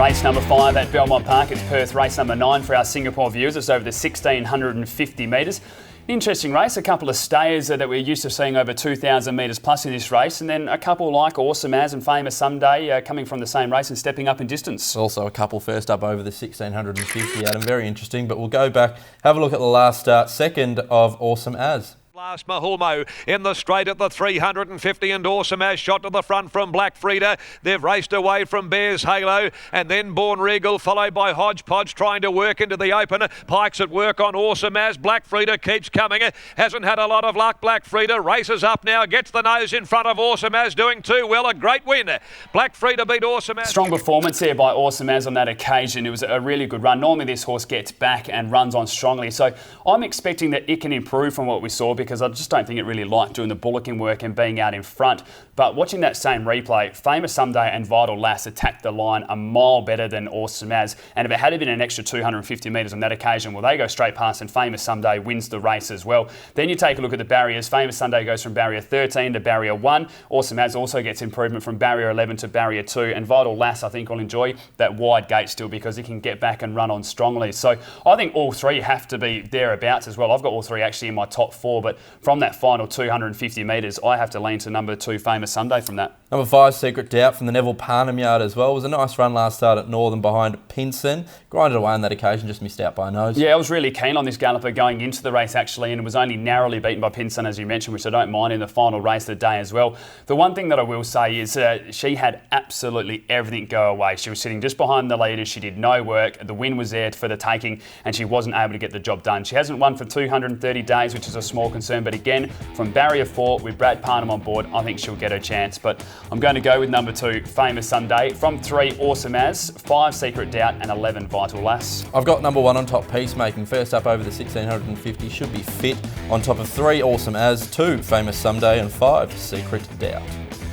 Race number 5 at Belmont Park. It's Perth race number 9 for our Singapore viewers. It's over the 1,650 metres. Interesting race, a couple of stayers that we're used to seeing over 2,000 metres plus in this race, and then a couple like Awesome As and Famous Someday coming from the same race and stepping up in distance. Also a couple first up over the 1,650, Adam. Very interesting, but we'll go back, have a look at the last start, second of Awesome As. Last Mahulmo in the straight at the 350 and Awesome As shot to the front from Black Frida. They've raced away from Bears Halo and then Born Regal followed by Hodgepodge trying to work into the open. Pike's at work on Awesome As. Black Frida keeps coming. Hasn't had a lot of luck. Black Frida races up now, gets the nose in front of Awesome As, doing too well. A great win. Black Frida beat Awesome As. Strong performance there by Awesome As on that occasion. It was a really good run. Normally this horse gets back and runs on strongly. So I'm expecting that it can improve from what we saw, because I just don't think it really liked doing the bullocking work and being out in front. But watching that same replay, Famous Someday and Vital Lass attacked the line a mile better than Awesome As. And if it had been an extra 250 metres on that occasion, well, they go straight past and Famous Someday wins the race as well. Then you take a look at the barriers. Famous Someday goes from barrier 13 to barrier 1. Awesome As also gets improvement from barrier 11 to barrier 2. And Vital Lass, I think, will enjoy that wide gate still, because he can get back and run on strongly. So I think all three have to be thereabouts as well. I've got all three actually in my top 4, but from that final 250 metres, I have to lean to number 2, Famous Someday from that. Number 5, Secret Doubt from the Neville Parnham yard as well. It was a nice run last start at Northern behind Pinson. Grinded away on that occasion, just missed out by a nose. Yeah, I was really keen on this galloper going into the race actually, and it was only narrowly beaten by Pinson, as you mentioned, which I don't mind in the final race of the day as well. The one thing that I will say is she had absolutely everything go away. She was sitting just behind the leaders. She did no work. The win was there for the taking, and she wasn't able to get the job done. She hasn't won for 230 days, which is a small concern, but again, from barrier 4 with Brad Parnham on board, I think she'll get her chance. But I'm going to go with number 2, Famous Someday. From 3, Awesome As, 5, Secret Doubt, and 11, Vital Lass. I've got number 1 on top, Peacemaking. First up over the 1,650, should be fit. On top of 3, Awesome As, 2, Famous Someday, and 5, Secret Doubt.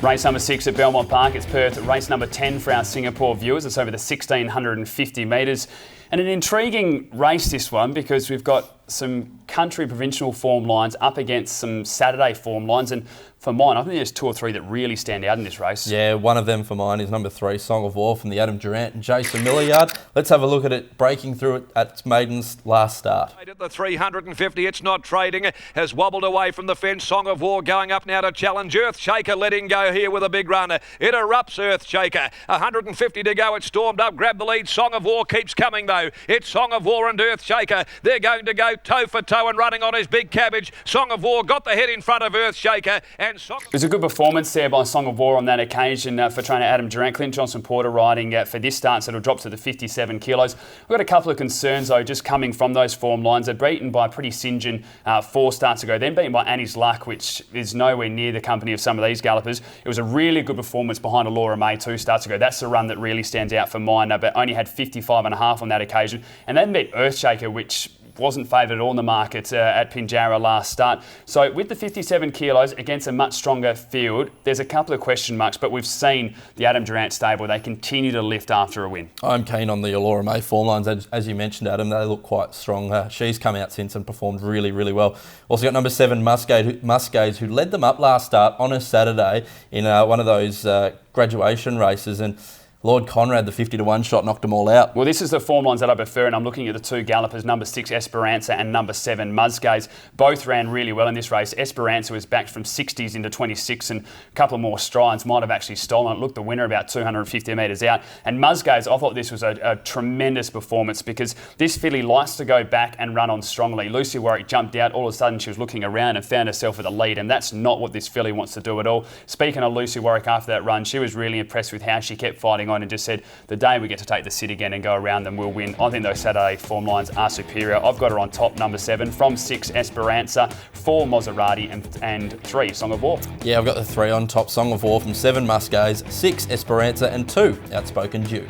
Race number 6 at Belmont Park. It's Perth. Race number 10 for our Singapore viewers. It's over the 1,650 metres. And an intriguing race, this one, because we've got some country provincial form lines up against some Saturday form lines. And for mine, I think there's 2 or 3 that really stand out in this race. Yeah, one of them for mine is number 3, Song of War from the Adam Durant and Jason Miller yard. Let's have a look at it breaking through it at its maiden's last start. At the 350, it's not trading, has wobbled away from the fence. Song of War going up now to challenge. Earthshaker letting go here with a big run. It erupts Earthshaker. 150 to go, it's stormed up, grabbed the lead. Song of War keeps coming though. It's Song of War and Earthshaker. They're going to go toe for toe and running on his big cabbage. Song of War got the head in front of Earthshaker, and it was a good performance there by Song of War on that occasion for trainer Adam Durant. Clint Johnson-Porter riding for this start, so it'll drop to the 57 kilos. We've got a couple of concerns though, just coming from those form lines. They're beaten by pretty St. John 4 starts ago, then beaten by Annie's Luck, which is nowhere near the company of some of these gallopers. It was a really good performance behind Allura May 2 starts ago. That's the run that really stands out for mine, but only had 55.5 on that occasion. And then beat Earthshaker, which wasn't favoured at all in the market at Pinjarra last start. So with the 57 kilos against a much stronger field, there's a couple of question marks, but we've seen the Adam Durant stable, they continue to lift after a win. I'm keen on the Allura May form lines. As you mentioned, Adam, they look quite strong. She's come out since and performed really, really well. Also got number 7, Muscades, who led them up last start on a Saturday in one of those graduation races, and Lord Conrad, the 50-1 shot, knocked them all out. Well, this is the form lines that I prefer, and I'm looking at the 2 gallopers, number 6, Esperanza, and number 7, Muscades. Both ran really well in this race. Esperanza was backed from 60s into 26, and a couple of more strides might have actually stolen it. Looked the winner about 250 metres out. And Muscades, I thought this was a tremendous performance, because this filly likes to go back and run on strongly. Lucy Warwick jumped out. All of a sudden, she was looking around and found herself at the lead, and that's not what this filly wants to do at all. Speaking of Lucy Warwick after that run, she was really impressed with how she kept fighting on and just said, the day we get to take the sit again and go around them, we'll win. I think those Saturday form lines are superior. I've got her on top, number 7, from 6, Esperanza, 4, Maserati, and 3, Song of War. Yeah, I've got the 3 on top, Song of War from 7, Muscades, 6, Esperanza, and 2, Outspoken Duke.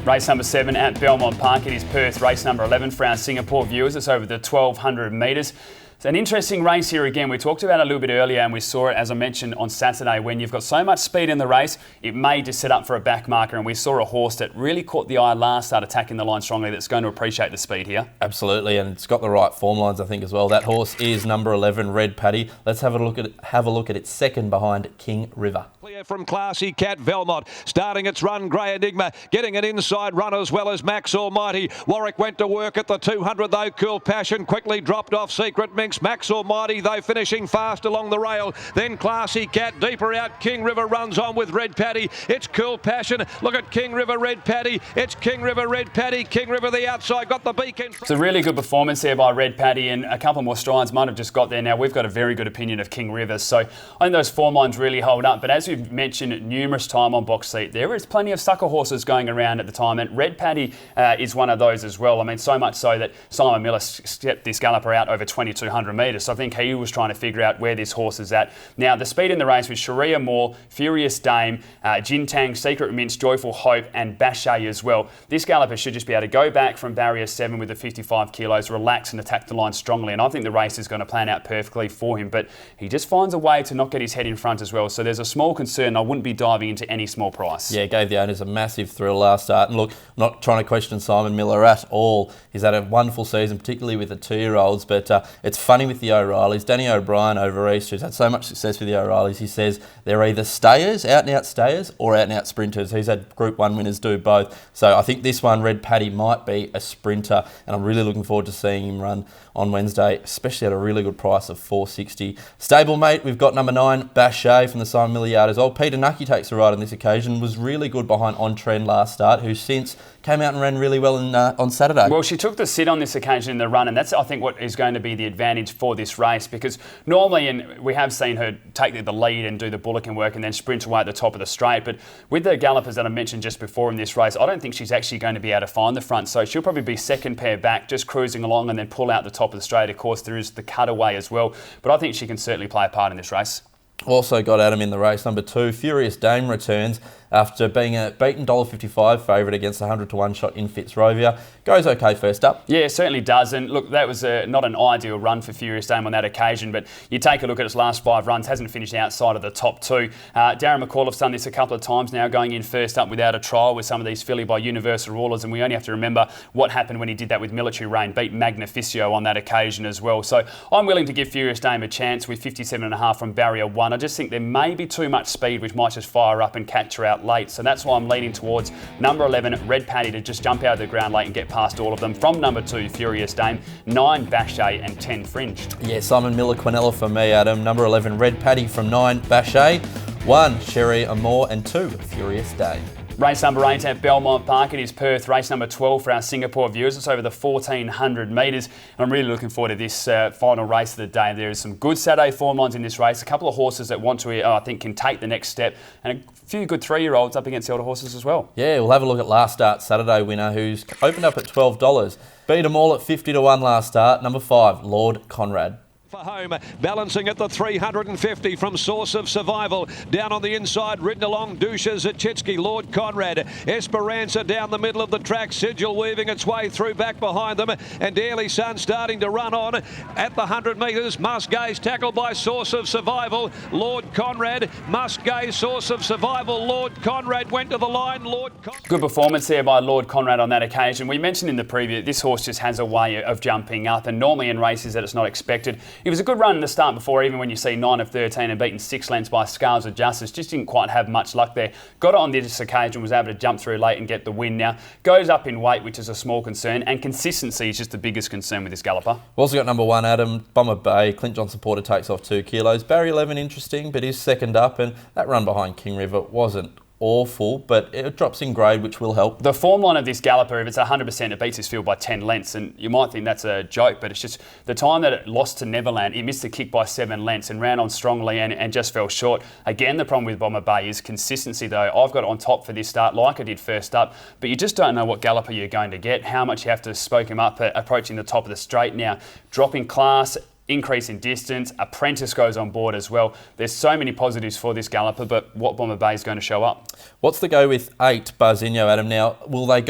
Race number 7 at Belmont Park. It is Perth, race number 11 for our Singapore viewers. It's over the 1,200 metres. It's an interesting race here again. We talked about it a little bit earlier and we saw it, as I mentioned, on Saturday. When you've got so much speed in the race, it may just set up for a back marker, and we saw a horse that really caught the eye last start attacking the line strongly that's going to appreciate the speed here. Absolutely, and it's got the right form lines, I think, as well. That horse is number 11, Red Paddy. Let's have a look at its second behind King River. Clear from Classy Cat Velmont, starting its run, Grey Enigma, getting an inside run as well as Max Almighty. Warwick went to work at the 200 though, Cool Passion quickly dropped off Secret Minx. Max Almighty though finishing fast along the rail, then Classy Cat deeper out. King River runs on with Red Paddy. It's Cool Passion, look at King River, Red Paddy, it's King River, Red Paddy, King River the outside, got the beacon. It's a really good performance there by Red Paddy, and a couple more strides might have just got there. Now we've got a very good opinion of King River, so I think those form lines really hold up, but as we've mentioned numerous times on Box Seat, there is plenty of sucker horses going around at the time, and Red Paddy is one of those as well. I mean, so much so that Simon Miller stepped this galloper out over 2,200 metres, so I think he was trying to figure out where this horse is at. Now, the speed in the race was Sharia Moore, Furious Dame, Jintang, Secret Mince, Joyful Hope, and Bashay as well. This galloper should just be able to go back from barrier 7 with the 55 kilos, relax and attack the line strongly, and I think the race is going to plan out perfectly for him, but he just finds a way to not get his head in front as well, so there's a small concern. I wouldn't be diving into any small price. Yeah, gave the owners a massive thrill last start. And look, I'm not trying to question Simon Miller at all. He's had a wonderful season, particularly with the 2-year-olds, but it's funny with the O'Reillys. Danny O'Brien over East, who's had so much success with the O'Reillys, he says they're either stayers, out-and-out stayers, or out-and-out sprinters. He's had Group 1 winners do both. So I think this one, Red Paddy, might be a sprinter, and I'm really looking forward to seeing him run on Wednesday, especially at a really good price of $4.60. Stablemate, we've got number 9, Bashay from the Simon Miller yard as well. Peter Nucky takes the ride on this occasion, was really good behind On Trend last start, who since came out and ran really well on Saturday. Well, she took the sit on this occasion in the run, and that's, I think, what is going to be the advantage for this race, because normally, and we have seen her take the lead and do the bullock work and then sprint away at the top of the straight, but with the gallopers that I mentioned just before in this race, I don't think she's actually going to be able to find the front, so she'll probably be second pair back, just cruising along and then pull out the top of the straight. Of course, there is the cutaway as well, but I think she can certainly play a part in this race. Also got Adam in the race. Number 2, Furious Dame returns after being a beaten $1.55 favourite against the 100 to 1 shot in Fitzrovia. Goes okay first up. Yeah, it certainly does. And look, that was not an ideal run for Furious Dame on that occasion, but you take a look at its last 5 runs, hasn't finished outside of the top 2. Darren McCall done this a couple of times now, going in first up without a trial with some of these filly by Universal Rulers, and we only have to remember what happened when he did that with Military Reign, beat Magnificio on that occasion as well. So I'm willing to give Furious Dame a chance with 57.5 from barrier 1. I just think there may be too much speed, which might just fire up and catch her out late. So that's why I'm leaning towards number 11, Red Paddy, to just jump out of the ground late and get past all of them. From number 2, Furious Dame, 9, Bashay, and 10, Fringe. Yeah, Simon Miller Quinella for me, Adam. Number 11, Red Paddy from 9, Bashay, 1, Sherry Amore, and 2, Furious Dame. Race number 8 at Belmont Park. It is Perth, race number 12 for our Singapore viewers. It's over the 1,400 metres. I'm really looking forward to this final race of the day. There is some good Saturday form lines in this race. A couple of horses that want to, I think, can take the next step. And a few good 3-year-olds up against the older horses as well. Yeah, we'll have a look at last start Saturday winner, who's opened up at $12. Beat them all at 50 to 1 last start. Number 5, Lord Conrad. For home, balancing at the 350 from Source of Survival. Down on the inside, ridden along, Dusha Zachitsky, Lord Conrad. Esperanza down the middle of the track, Sigil weaving its way through back behind them, and Daily Sun starting to run on at the 100 metres. Must Gaze tackled by Source of Survival, Lord Conrad. Must Gaze, Source of Survival, Lord Conrad went to the line, Lord Conrad. Good performance there by Lord Conrad on that occasion. We mentioned in the preview, this horse just has a way of jumping up, and normally in races that it's not expected. It was a good run in the start before, even when you see 9 of 13 and beaten 6 lengths by Scales of Justice. Just didn't quite have much luck there. Got it on this occasion, was able to jump through late and get the win now. Goes up in weight, which is a small concern, and consistency is just the biggest concern with this galloper. We've also got number 1, Adam, Bomber Bay. Clint Johnson Porter takes off 2 kilos. Barry 11, interesting, but is second up, and that run behind King River wasn't awful, but it drops in grade, which will help. The form line of this galloper, if it's 100%, it beats this field by 10 lengths, and you might think that's a joke, but it's just the time that it lost to Neverland, it missed the kick by 7 lengths and ran on strongly and just fell short. Again, the problem with Bomber Bay is consistency, though. I've got it on top for this start, like I did first up, but you just don't know what galloper you're going to get, how much you have to spoke him up approaching the top of the straight now. Dropping class, increase in distance. Apprentice goes on board as well. There's so many positives for this galloper, but what Bomber Bay is going to show up? What's the go with 8 Barzinho, Adam? Now, will they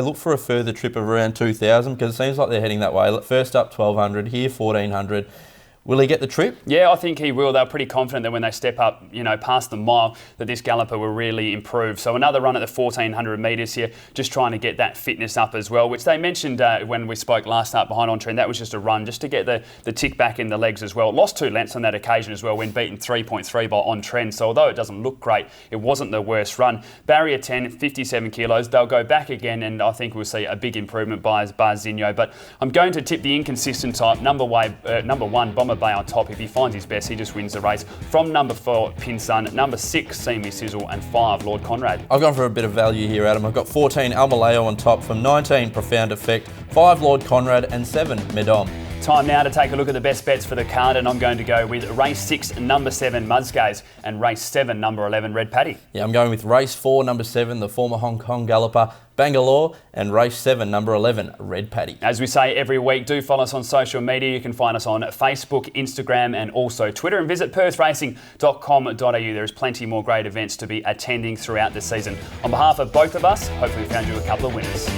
look for a further trip of around 2,000? Because it seems like they're heading that way. First up 1,200, here 1,400. Will he get the trip? Yeah, I think he will. They're pretty confident that when they step up, past the mile, that this galloper will really improve. So another run at the 1,400 metres here, just trying to get that fitness up as well, which they mentioned when we spoke last start behind on trend. That was just a run, just to get the tick back in the legs as well. Lost 2 lengths on that occasion as well when beaten 3.3 by on trend. So although it doesn't look great, it wasn't the worst run. Barrier 10, 57 kilos. They'll go back again, and I think we'll see a big improvement by Barzinho. But I'm going to tip the inconsistent type, number 1, Bomber Bay on top. If he finds his best, he just wins the race. From number 4, Pinsun, number 6, See Me Sizzle, and 5, Lord Conrad. I've gone for a bit of value here, Adam. I've got 14, Almaleo on top. From 19, Profound Effect, 5, Lord Conrad, and 7, Medom. Time now to take a look at the best bets for the card, and I'm going to go with race 6, number 7, Musgaze, and race 7, number 11, Red Paddy. Yeah, I'm going with race 4, number 7, the former Hong Kong galloper, Bangalore, and race 7, number 11, Red Paddy. As we say every week, do follow us on social media. You can find us on Facebook, Instagram, and also Twitter, and visit perthracing.com.au. There is plenty more great events to be attending throughout the season. On behalf of both of us, hopefully we found you a couple of winners.